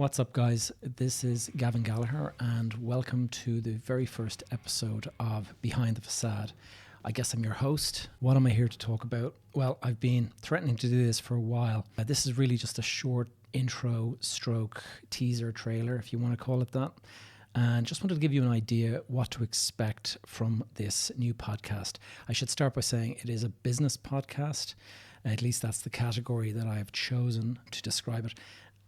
What's up, guys? This is Gavin Gallagher, and welcome to the very first episode of Behind the Facade. I guess I'm your host. What am I here to talk about? Well, I've been threatening to do this for a while. This is really just a short intro stroke teaser trailer, if you want to call it that. And just wanted to give you an idea what to expect from this new podcast. I should start by saying it is a business podcast. At least that's the category that I have chosen to describe it.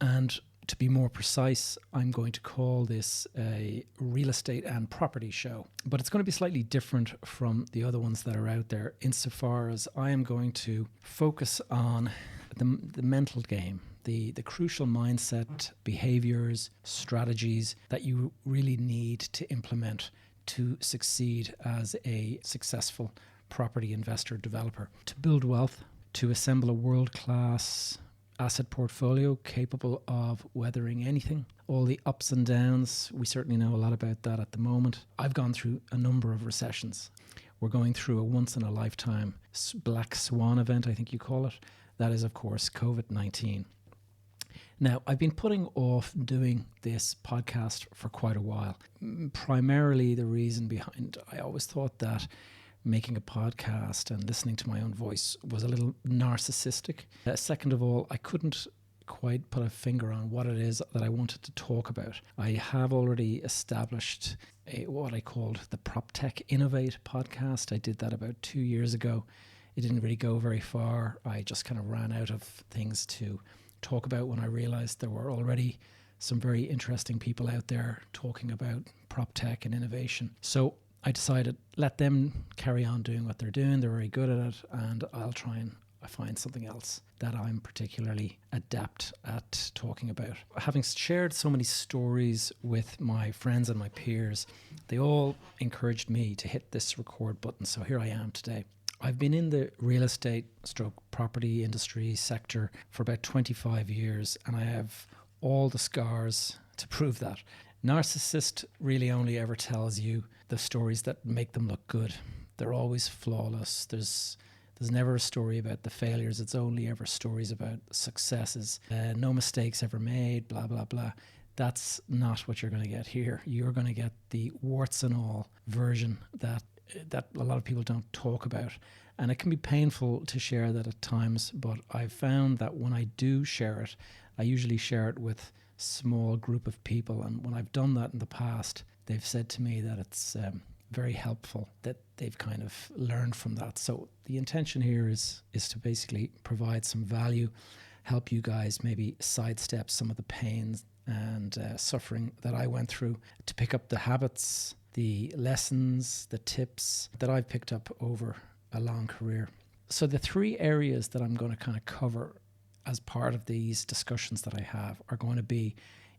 And to be more precise, I'm going to call this a real estate and property show. But it's going to be slightly different from the other ones that are out there insofar as I am going to focus on the mental game, the crucial mindset, behaviors, strategies that you really need to implement to succeed as a successful property investor developer, to build wealth, to assemble a world-class asset portfolio capable of weathering anything, all the ups and downs. We certainly know a lot about that at the moment. I've gone through a number of recessions. We're going through a once-in-a-lifetime black swan event, I think you call it. That is, of course, COVID-19. Now, I've been putting off doing this podcast for quite a while. Primarily the reason behind, I always thought that making a podcast and listening to my own voice was a little narcissistic. Second of all, I couldn't quite put a finger on what it is that I wanted to talk about. I have already established what I called the PropTech Innovate podcast. I did that about 2 years ago. It didn't really go very far. I just kind of ran out of things to talk about when I realized there were already some very interesting people out there talking about PropTech and innovation. So I decided, let them carry on doing what they're doing. They're very good at it, and I'll try and find something else that I'm particularly adept at talking about. Having shared so many stories with my friends and my peers, they all encouraged me to hit this record button. So here I am today. I've been in the real estate stroke property industry sector for about 25 years, and I have all the scars to prove that. Narcissist really only ever tells you the stories that make them look good. They're always flawless. There's never a story about the failures. It's only ever stories about successes. No mistakes ever made, blah, blah, blah. That's not what you're going to get here. You're going to get the warts and all version that a lot of people don't talk about. And it can be painful to share that at times, but I've found that when I do share it, I usually share it with small group of people, and when I've done that in the past, they've said to me that it's very helpful, that they've kind of learned from that. So the intention here is to basically provide some value, help you guys maybe sidestep some of the pains and suffering that I went through, to pick up the habits, the lessons, the tips that I've picked up over a long career. So the three areas that I'm going to kind of cover as part of these discussions that I have are going to be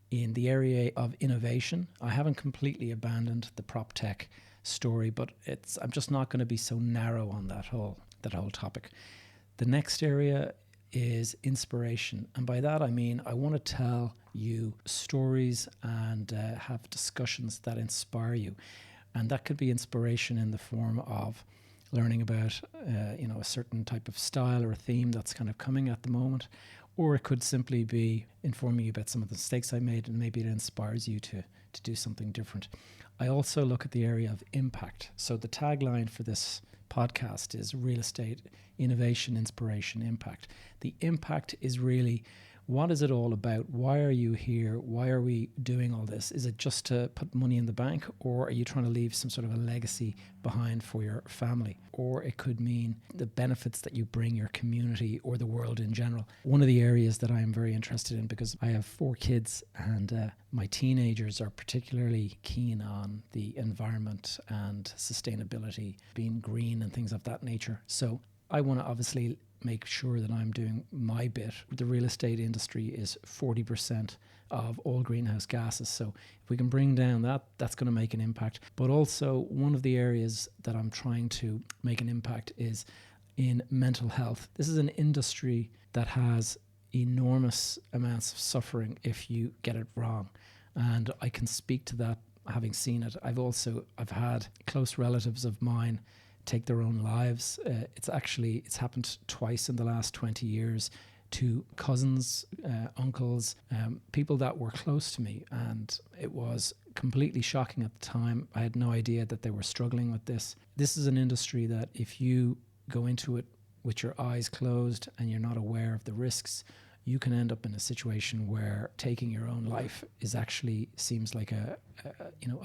in the area of innovation. I haven't completely abandoned the prop tech story, but I'm just not going to be so narrow on that whole topic. The next area is inspiration, and by that I mean I want to tell you stories and have discussions that inspire you, and that could be inspiration in the form of learning about a certain type of style or a theme that's kind of coming at the moment, or it could simply be informing you about some of the mistakes I made, and maybe it inspires you to do something different. I also look at the area of impact. So the tagline for this podcast is real estate, innovation, inspiration, impact. The impact is really, what is it all about? Why are you here? Why are we doing all this? Is it just to put money in the bank, or are you trying to leave some sort of a legacy behind for your family? Or it could mean the benefits that you bring your community or the world in general. One of the areas that I am very interested in, because I have 4 kids and my teenagers are particularly keen on the environment and sustainability, being green and things of that nature. So I want to obviously make sure that I'm doing my bit. The real estate industry is 40% of all greenhouse gases. So if we can bring down that's going to make an impact. But also one of the areas that I'm trying to make an impact is in mental health. This is an industry that has enormous amounts of suffering if you get it wrong. And I can speak to that having seen it. I've had close relatives of mine take their own lives. It's happened twice in the last 20 years to cousins, uncles, people that were close to me. And it was completely shocking at the time. I had no idea that they were struggling with this. This is an industry that if you go into it with your eyes closed and you're not aware of the risks, you can end up in a situation where taking your own life is actually seems like a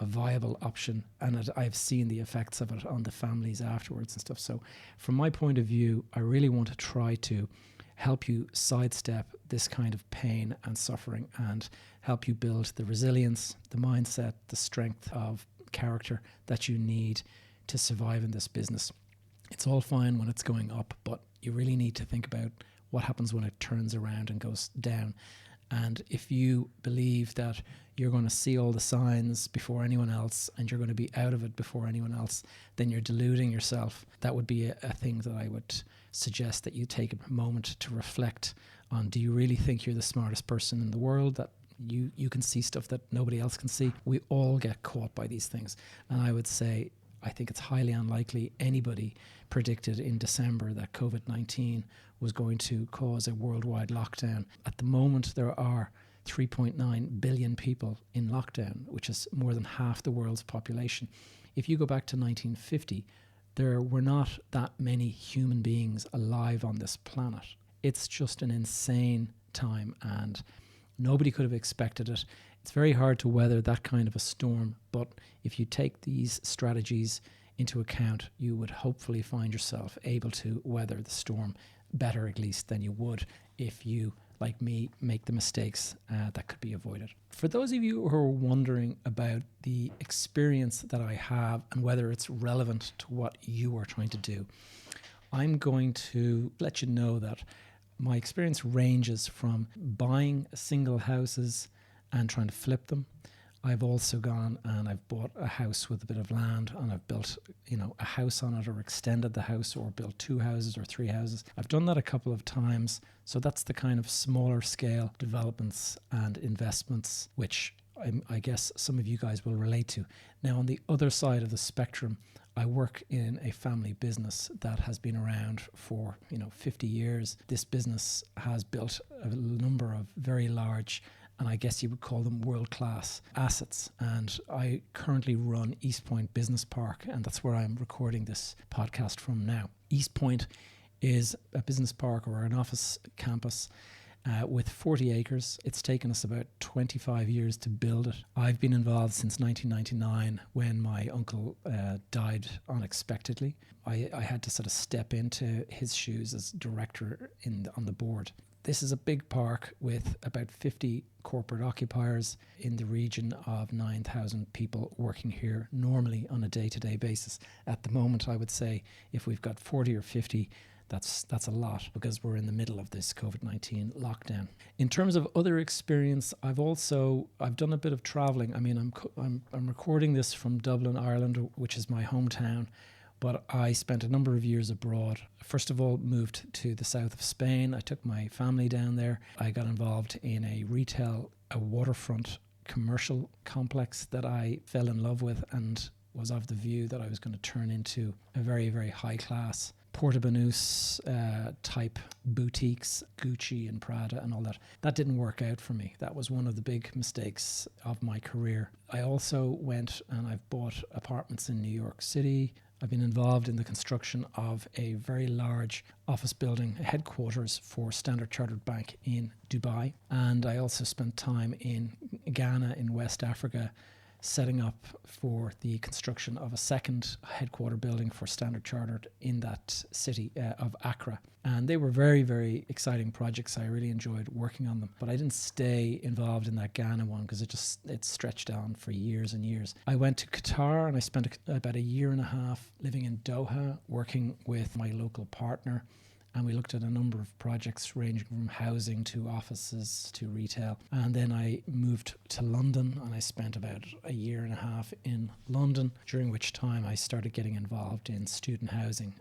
viable option. And I've seen the effects of it on the families afterwards and stuff. So from my point of view, I really want to try to help you sidestep this kind of pain and suffering and help you build the resilience, the mindset, the strength of character that you need to survive in this business. It's all fine when it's going up, but you really need to think about what happens when it turns around and goes down. And if you believe that you're going to see all the signs before anyone else and you're going to be out of it before anyone else, then you're deluding yourself. That would be a thing that I would suggest that you take a moment to reflect on. Do you really think you're the smartest person in the world, that you can see stuff that nobody else can see? We all get caught by these things. And I would say, I think it's highly unlikely anybody predicted in December that COVID-19 was going to cause a worldwide lockdown. At the moment, there are 3.9 billion people in lockdown, which is more than half the world's population. If you go back to 1950, there were not that many human beings alive on this planet. It's just an insane time, and nobody could have expected it. It's very hard to weather that kind of a storm, but if you take these strategies into account, you would hopefully find yourself able to weather the storm better, at least, than you would if you, like me, make the mistakes that could be avoided. For those of you who are wondering about the experience that I have and whether it's relevant to what you are trying to do, I'm going to let you know that my experience ranges from buying single houses and trying to flip them. I've also gone and I've bought a house with a bit of land and I've built, a house on it, or extended the house, or built 2 houses or 3 houses. I've done that a couple of times. So that's the kind of smaller scale developments and investments which I guess some of you guys will relate to. Now, on the other side of the spectrum, I work in a family business that has been around for 50 years. This business has built a number of very large, and I guess you would call them world-class assets. And I currently run East Point Business Park, and that's where I'm recording this podcast from now. East Point is a business park or an office campus with 40 acres. It's taken us about 25 years to build it. I've been involved since 1999 when my uncle died unexpectedly. I had to sort of step into his shoes as director on the board. This is a big park with about 50 corporate occupiers in the region of 9,000 people working here normally on a day-to-day basis. At the moment, I would say if we've got 40 or 50, that's a lot, because we're in the middle of this COVID-19 lockdown. In terms of other experience, I've done a bit of traveling. I mean, I'm recording this from Dublin, Ireland, which is my hometown. But I spent a number of years abroad. First of all, moved to the south of Spain. I took my family down there. I got involved in a waterfront commercial complex that I fell in love with and was of the view that I was going to turn into a very, very high class Portabanus type boutiques, Gucci and Prada and all that. That didn't work out for me. That was one of the big mistakes of my career. I also went and I've bought apartments in New York City. I've been involved in the construction of a very large office building headquarters for Standard Chartered Bank in Dubai. And I also spent time in Ghana in West Africa setting up for the construction of a second headquarter building for Standard Chartered in that city of Accra. And they were very, very exciting projects. I really enjoyed working on them. But I didn't stay involved in that Ghana one because it stretched on for years and years. I went to Qatar and I spent about a year and a half living in Doha, working with my local partner. And we looked at a number of projects ranging from housing to offices to retail. And then I moved to London and I spent about a year and a half in London, during which time I started getting involved in student housing.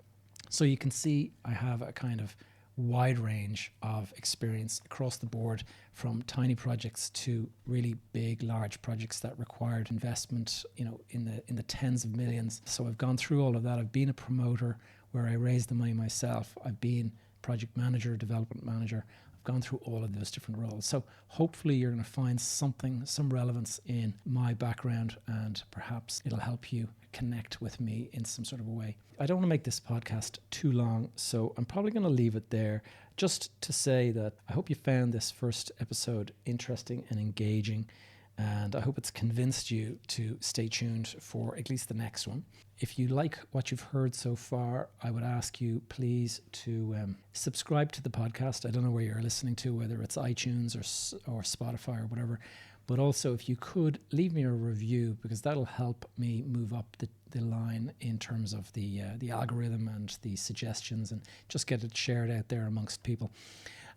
So you can see I have a kind of wide range of experience across the board, from tiny projects to really big, large projects that required investment, in the tens of millions. So I've gone through all of that. I've been a promoter where I raised the money myself. I've been project manager, development manager. I've gone through all of those different roles. So hopefully you're going to find something, some relevance in my background, and perhaps it'll help you connect with me in some sort of a way. I don't want to make this podcast too long, so I'm probably going to leave it there, just to say that I hope you found this first episode interesting and engaging, and I hope it's convinced you to stay tuned for at least the next one. If you like what you've heard so far, I would ask you please to subscribe to the podcast. I don't know where you're listening to, whether it's iTunes or Spotify or whatever, but also if you could leave me a review, because that'll help me move up the line in terms of the algorithm and the suggestions, and just get it shared out there amongst people.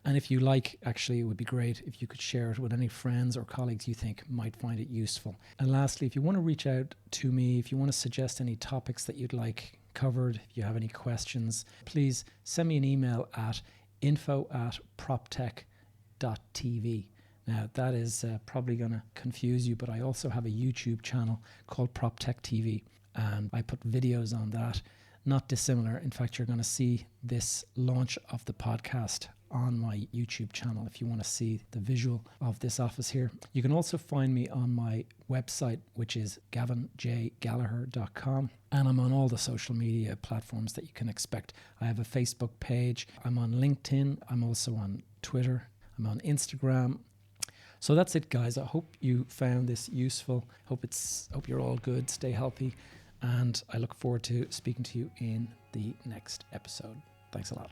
And if you like, actually, it would be great if you could share it with any friends or colleagues you think might find it useful. And lastly, if you want to reach out to me, if you want to suggest any topics that you'd like covered, if you have any questions, please send me an email at info@proptech.tv. Now, that is probably going to confuse you, but I also have a YouTube channel called PropTech TV, and I put videos on that, not dissimilar. In fact, you're going to see this launch of the podcast on my YouTube channel if you want to see the visual of this office here. You can also find me on my website, which is gavinjgallagher.com, and I'm on all the social media platforms that you can expect. I have a Facebook page, I'm on LinkedIn, I'm also on Twitter, I'm on Instagram. So that's it, guys. I hope you found this useful. Hope you're all good, stay healthy, and I look forward to speaking to you in the next episode. Thanks a lot.